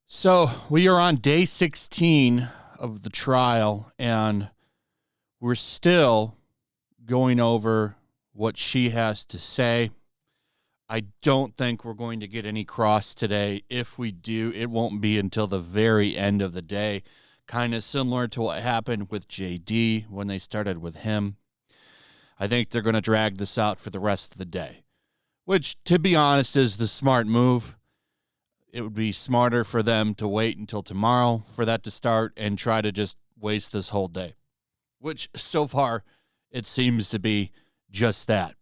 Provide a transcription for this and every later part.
So we are on day 16 of the trial, and we're still going over what she has to say. I don't think we're going to get any cross today. If we do, it won't be until the very end of the day, kind of similar to what happened with JD when they started with him. I think they're going to drag this out for the rest of the day, which, to be honest, is the smart move. It would be smarter for them to wait until tomorrow for that to start and try to just waste this whole day, which so far it seems to be just that.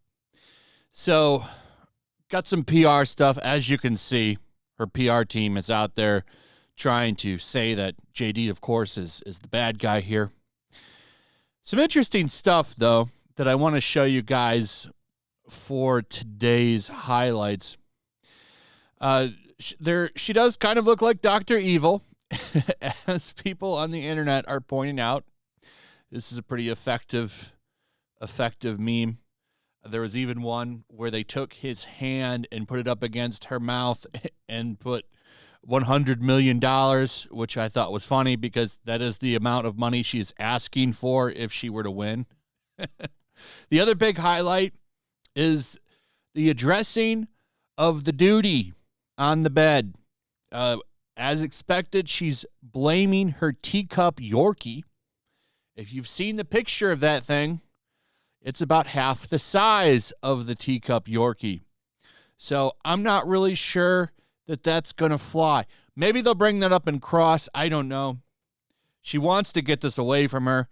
So, got some PR stuff. As you can see, her PR team is out there trying to say that JD, of course, is the bad guy here. Some interesting stuff, though, that I want to show you guys for today's highlights. She does kind of look like Dr. Evil, as people on the internet are pointing out. This is a pretty effective meme. There was even one where they took his hand and put it up against her mouth and put $100 million, which I thought was funny because that is the amount of money she's asking for if she were to win. The other big highlight is the addressing of the duty on the bed. As expected, she's blaming her teacup Yorkie. If you've seen the picture of that thing, it's about half the size of the teacup Yorkie. So I'm not really sure that that's going to fly. Maybe they'll bring that up in cross. I don't know. She wants to get this away from her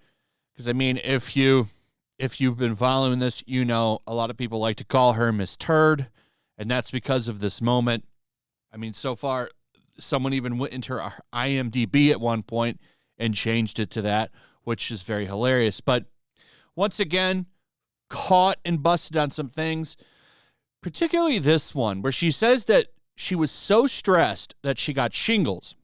because, I mean, if you've been following this, you know a lot of people like to call her Miss Turd, and that's because of this moment. I mean, so far, someone even went into her IMDb at one point and changed it to that, which is very hilarious. But once again, caught and busted on some things, particularly this one, where she says that she was so stressed that she got shingles,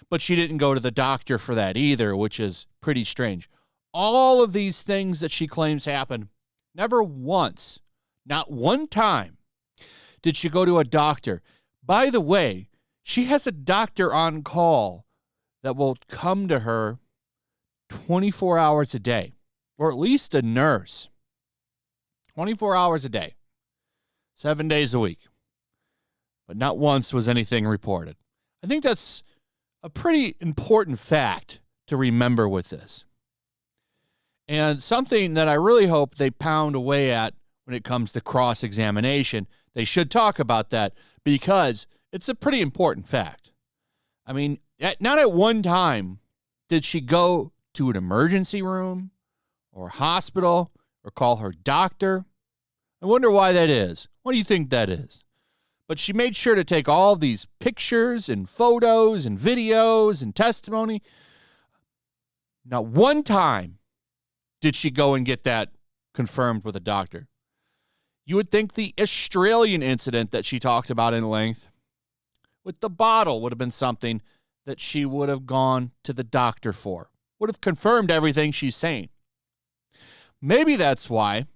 but she didn't go to the doctor for that either, which is pretty strange. All of these things that she claims happened, never once, not one time, did she go to a doctor. By the way, she has a doctor on call that will come to her 24 hours a day, or at least a nurse. 24 hours a day, 7 days a week. But not once was anything reported. I think that's a pretty important fact to remember with this. And something that I really hope they pound away at when it comes to cross-examination. They should talk about that because it's a pretty important fact. I mean, not at one time did she go to an emergency room or hospital or call her doctor. I wonder why that is. What do you think that is? But she made sure to take all these pictures and photos and videos and testimony. Not one time did she go and get that confirmed with a doctor. You would think the Australian incident that she talked about in length with the bottle would have been something that she would have gone to the doctor for, would have confirmed everything she's saying. Maybe that's why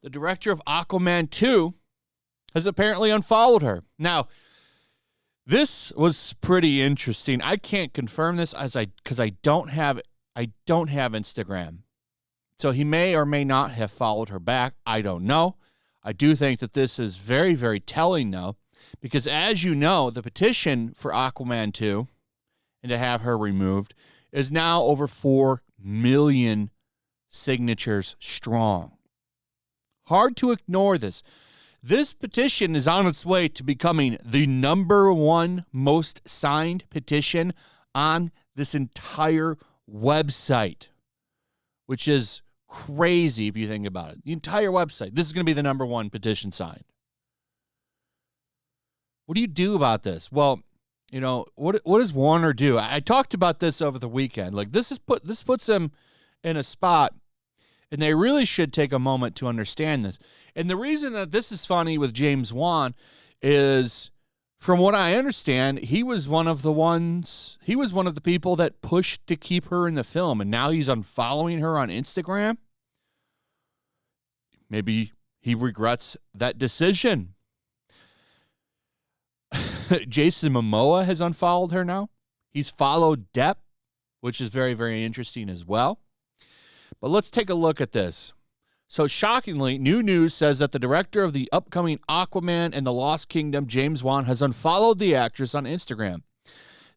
the director of Aquaman 2 has apparently unfollowed her. Now, this was pretty interesting. I can't confirm this because I don't have Instagram. So he may or may not have followed her back. I don't know. I do think that this is very, very telling, though, because as you know, the petition for Aquaman 2 and to have her removed is now over 4 million signatures strong. Hard to ignore this. This petition is on its way to becoming the #1 most signed petition on this entire website, which is crazy if you think about it. The entire website. This is going to be the #1 petition signed. What do you do about this? Well, you know, what does Warner do? I talked about this over the weekend. Like this puts them in a spot, and they really should take a moment to understand this. And the reason that this is funny with James Wan is, from what I understand, he was one of the people that pushed to keep her in the film, and now he's unfollowing her on Instagram. Maybe he regrets that decision. Jason Momoa has unfollowed her now. He's followed Depp, which is very, very interesting as well. But let's take a look at this. So shockingly, new news says that the director of the upcoming Aquaman and the Lost Kingdom, James Wan, has unfollowed the actress on Instagram.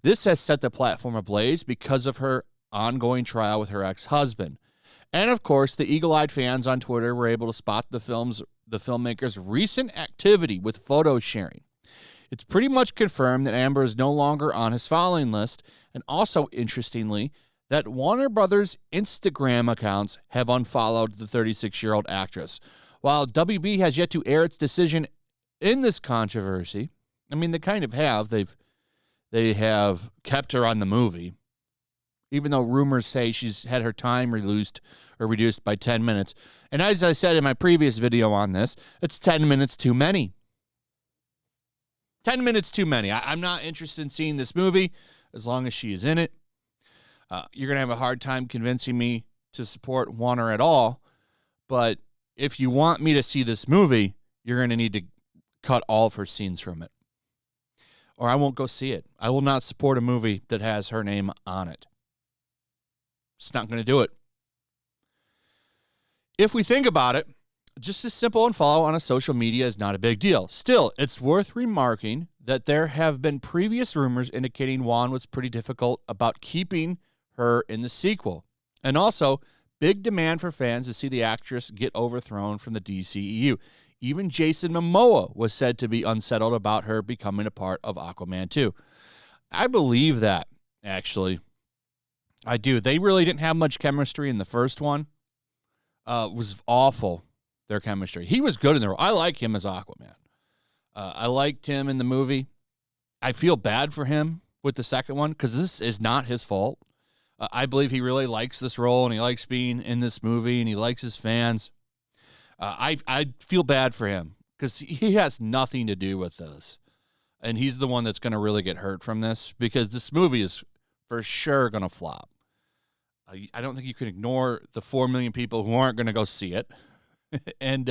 This has set the platform ablaze because of her ongoing trial with her ex-husband. And of course, the eagle-eyed fans on Twitter were able to spot the filmmaker's recent activity with photo sharing. It's pretty much confirmed that Amber is no longer on his following list, and also, interestingly, that Warner Brothers' Instagram accounts have unfollowed the 36-year-old actress. While WB has yet to air its decision in this controversy, I mean, they kind of have. They have kept her on the movie, even though rumors say she's had her time reduced by 10 minutes. And as I said in my previous video on this, it's 10 minutes too many. 10 minutes too many. I'm not interested in seeing this movie as long as she is in it. You're going to have a hard time convincing me to support Warner at all. But if you want me to see this movie, you're going to need to cut all of her scenes from it. Or I won't go see it. I will not support a movie that has her name on it. It's not going to do it. If we think about it, just a simple unfollow on a social media is not a big deal. Still, it's worth remarking that there have been previous rumors indicating Wan was pretty difficult about keeping her in the sequel. And also, big demand for fans to see the actress get overthrown from the DCEU. Even Jason Momoa was said to be unsettled about her becoming a part of Aquaman 2. I believe that, actually. I do. They really didn't have much chemistry in the first one. It was awful, their chemistry. He was good in the role. I like him as Aquaman. I liked him in the movie. I feel bad for him with the second one because this is not his fault. I believe he really likes this role and he likes being in this movie and he likes his fans. I feel bad for him because he has nothing to do with this. And he's the one that's going to really get hurt from this because this movie is for sure going to flop. I don't think you can ignore the 4 million people who aren't going to go see it. And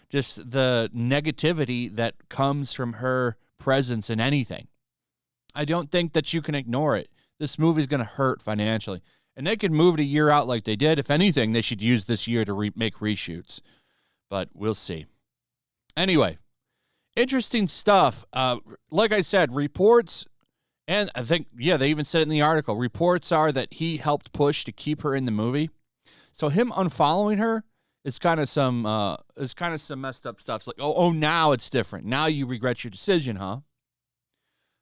just the negativity that comes from her presence in anything. I don't think that you can ignore it. This movie's going to hurt financially. And they could move it a year out like they did. If anything, they should use this year to make reshoots. But we'll see. Anyway, interesting stuff. Like I said, reports, and I think, yeah, they even said it in the article, reports are that he helped push to keep her in the movie. So him unfollowing her is kind of some messed up stuff. It's like, oh, now it's different. Now you regret your decision, huh?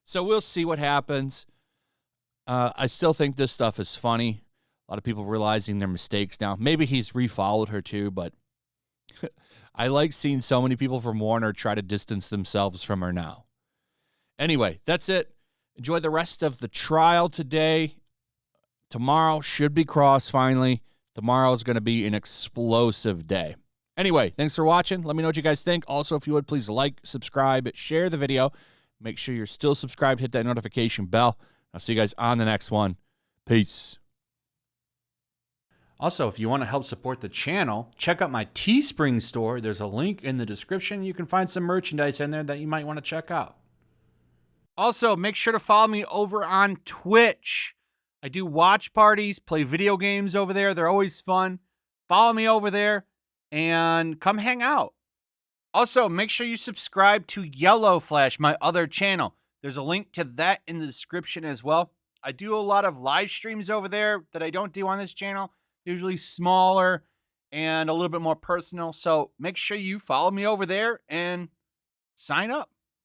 So we'll see what happens. I still think this stuff is funny. A lot of people realizing their mistakes now. Maybe he's refollowed her too, but I like seeing so many people from Warner try to distance themselves from her now. Anyway, that's it. Enjoy the rest of the trial today. Tomorrow should be cross finally. Tomorrow is going to be an explosive day. Anyway, thanks for watching. Let me know what you guys think. Also, if you would, please like, subscribe, share the video. Make sure you're still subscribed. Hit that notification bell. I'll see you guys on the next one. Peace. Also, if you want to help support the channel, check out my Teespring store. There's a link in the description. You can find some merchandise in there that you might want to check out. Also, make sure to follow me over on Twitch. I do watch parties, play video games over there. They're always fun. Follow me over there and come hang out. Also, make sure you subscribe to YellowFlash, my other channel. There's a link to that in the description as well. I do a lot of live streams over there that I don't do on this channel. Usually smaller and a little bit more personal. So make sure you follow me over there and sign up.